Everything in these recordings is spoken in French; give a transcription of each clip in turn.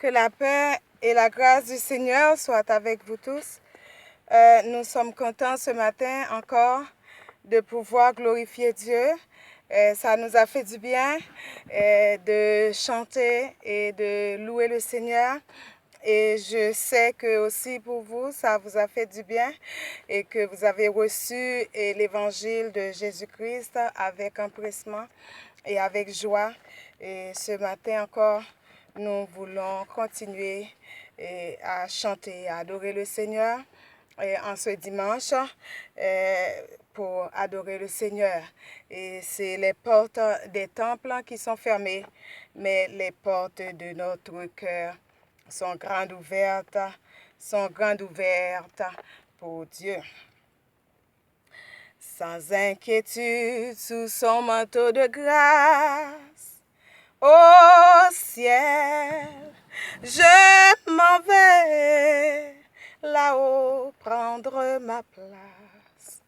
Que la paix et la grâce du Seigneur soient avec vous tous. Nous sommes contents ce matin encore de pouvoir glorifier Dieu. Ça nous a fait du bien de chanter et de louer le Seigneur. Et je sais que aussi pour vous, ça vous a fait du bien et que vous avez reçu l'évangile de Jésus-Christ avec empressement et avec joie. Et ce matin encore, nous voulons continuer à chanter, à adorer le Seigneur en ce dimanche pour adorer le Seigneur. Et c'est les portes des temples qui sont fermées, mais les portes de notre cœur sont grandes ouvertes pour Dieu. Sans inquiétude sous son manteau de grâce, au ciel, je m'en vais là-haut prendre ma place.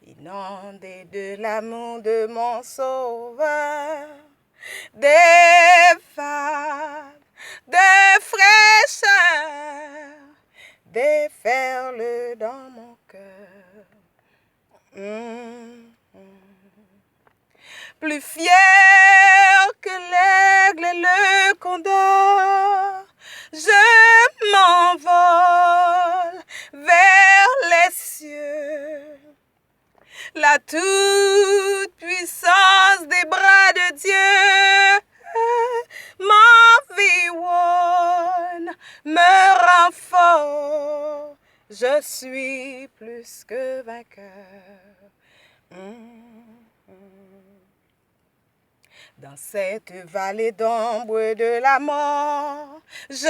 Inondé de l'amour de mon Sauveur, des vagues de fraîcheur déferlent dans mon cœur. Plus fier que l'aigle et le condor, je m'envole vers les cieux. La toute-puissance des bras de Dieu m'environne, me rend fort. Je suis plus que vainqueur. Dans cette vallée d'ombre de la mort, je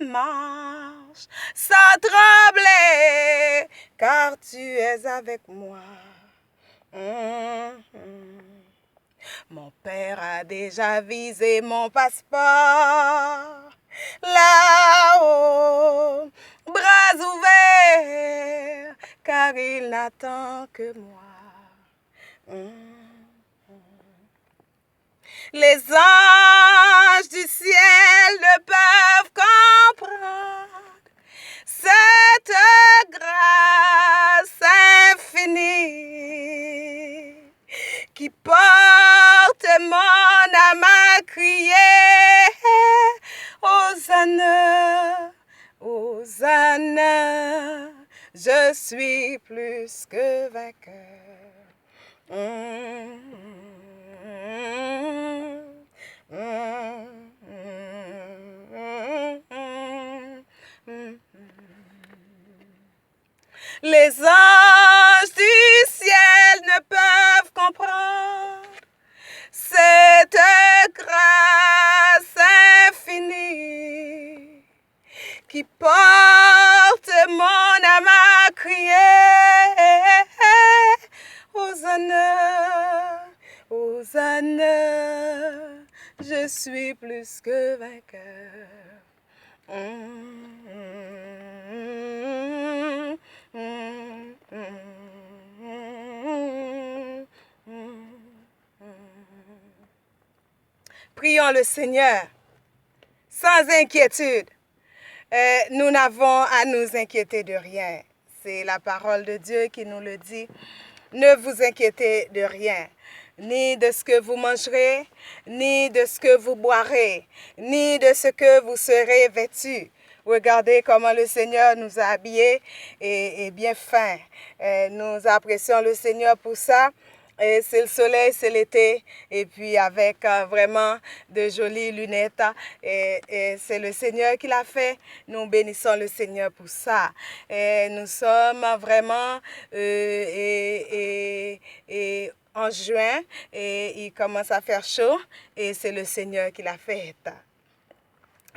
marche sans trembler, car tu es avec moi. Mon Père a déjà visé mon passeport. Là-haut, bras ouverts, car il n'attend que moi. Les anges du ciel ne peuvent comprendre cette grâce infinie qui porte mon âme à crier Hosanna, Hosanna, je suis plus que vainqueur. Les anges du ciel ne peuvent comprendre cette grâce infinie qui porte mon âme à crier Hosanna, Hosanna, je suis plus que vainqueur. Prions le Seigneur sans inquiétude. Nous n'avons à nous inquiéter de rien. C'est la parole de Dieu qui nous le dit. Ne vous inquiétez de rien, ni de ce que vous mangerez, ni de ce que vous boirez, ni de ce que vous serez vêtus. Regardez comment le Seigneur nous a habillés et bien fins. Nous apprécions le Seigneur pour ça. Et c'est le soleil, c'est l'été, et puis avec vraiment de jolies lunettes. Et c'est le Seigneur qui l'a fait. Nous bénissons le Seigneur pour ça. Et nous sommes vraiment en juin, et il commence à faire chaud, et c'est le Seigneur qui l'a fait.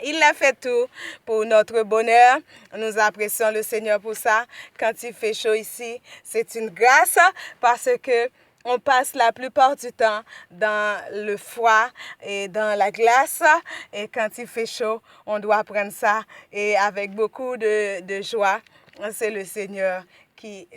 Il a fait tout pour notre bonheur. Nous apprécions le Seigneur pour ça. Quand il fait chaud ici, c'est une grâce parce que on passe la plupart du temps dans le froid et dans la glace. Et quand il fait chaud, on doit prendre ça et avec beaucoup de joie. C'est le Seigneur qui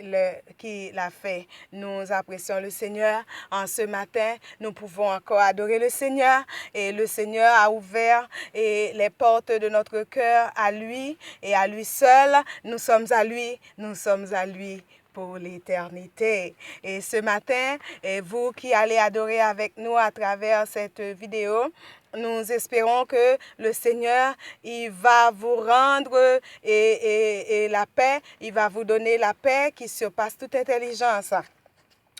l'a fait. Nous apprécions le Seigneur. En ce matin, nous pouvons encore adorer le Seigneur et le Seigneur a ouvert les portes de notre cœur à lui et à lui seul. Nous sommes à lui pour l'éternité. Et ce matin, et vous qui allez adorer avec nous à travers cette vidéo, nous espérons que le Seigneur, il va vous rendre et la paix, il va vous donner la paix qui surpasse toute intelligence.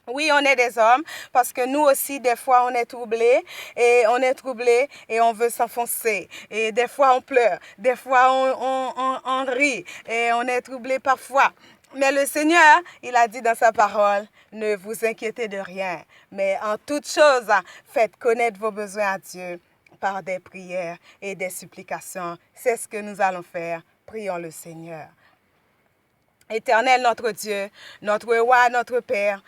Oui, on est des hommes parce que nous aussi, des fois, on est troublés et on veut s'enfoncer. Et des fois, on pleure, des fois, on rit et on est troublé parfois. Mais le Seigneur, il a dit dans sa parole, ne vous inquiétez de rien, mais en toute chose, faites connaître vos besoins à Dieu par des prières et des supplications. C'est ce que nous allons faire. Prions le Seigneur. Éternel notre Dieu, notre roi, notre Père,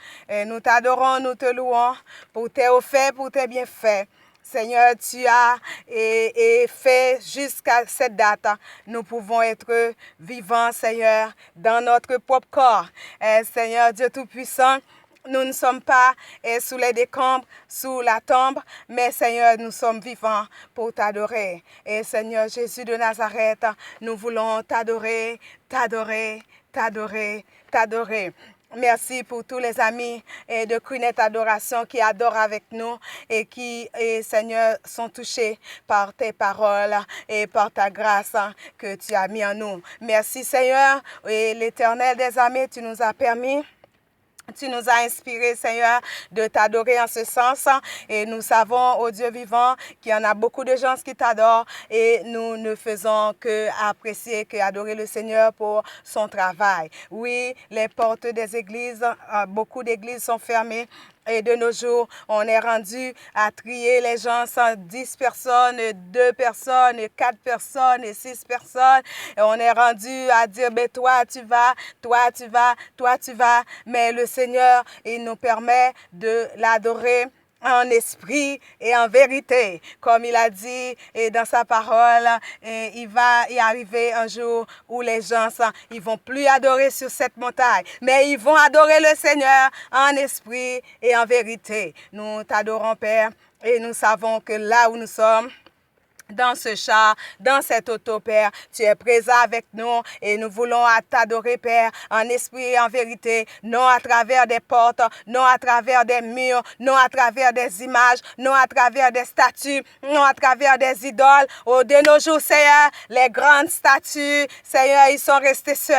nous t'adorons, nous te louons pour tes hauts faits, pour tes bienfaits. Seigneur, tu as fait jusqu'à cette date, nous pouvons être vivants, Seigneur, dans notre propre corps. Seigneur Dieu Tout-Puissant, nous ne sommes pas sous les décombres, sous la tombe, mais Seigneur, nous sommes vivants pour t'adorer. Et Seigneur Jésus de Nazareth, nous voulons t'adorer, t'adorer, t'adorer, t'adorer. Merci pour tous les amis de Queenette Adoration qui adorent avec nous et qui, Seigneur, sont touchés par tes paroles et par ta grâce que tu as mis en nous. Merci Seigneur, et l'Éternel des armées, tu nous as permis. Tu nous as inspiré, Seigneur, de t'adorer en ce sens. Et nous savons, ô Dieu vivant, qu'il y en a beaucoup de gens qui t'adorent. Et nous ne faisons que apprécier, que adorer le Seigneur pour son travail. Oui, les portes des églises, beaucoup d'églises sont fermées. Et de nos jours, on est rendu à trier les gens sans 10 personnes, 2 personnes, 4 personnes et 6 personnes. Et on est rendu à dire, ben, toi tu vas, toi tu vas, toi tu vas. Mais le Seigneur, il nous permet de l'adorer en esprit et en vérité. Comme il a dit et dans sa parole, et il va y arriver un jour où les gens ils vont plus adorer sur cette montagne, mais ils vont adorer le Seigneur en esprit et en vérité. Nous t'adorons, Père, et nous savons que là où nous sommes, dans ce char, dans cet auto, Père, tu es présent avec nous et nous voulons t'adorer, Père, en esprit et en vérité, non à travers des portes, non à travers des murs, non à travers des images, non à travers des statues, non à travers des idoles. Oh, de nos jours, Seigneur, les grandes statues, Seigneur, ils sont restés seuls.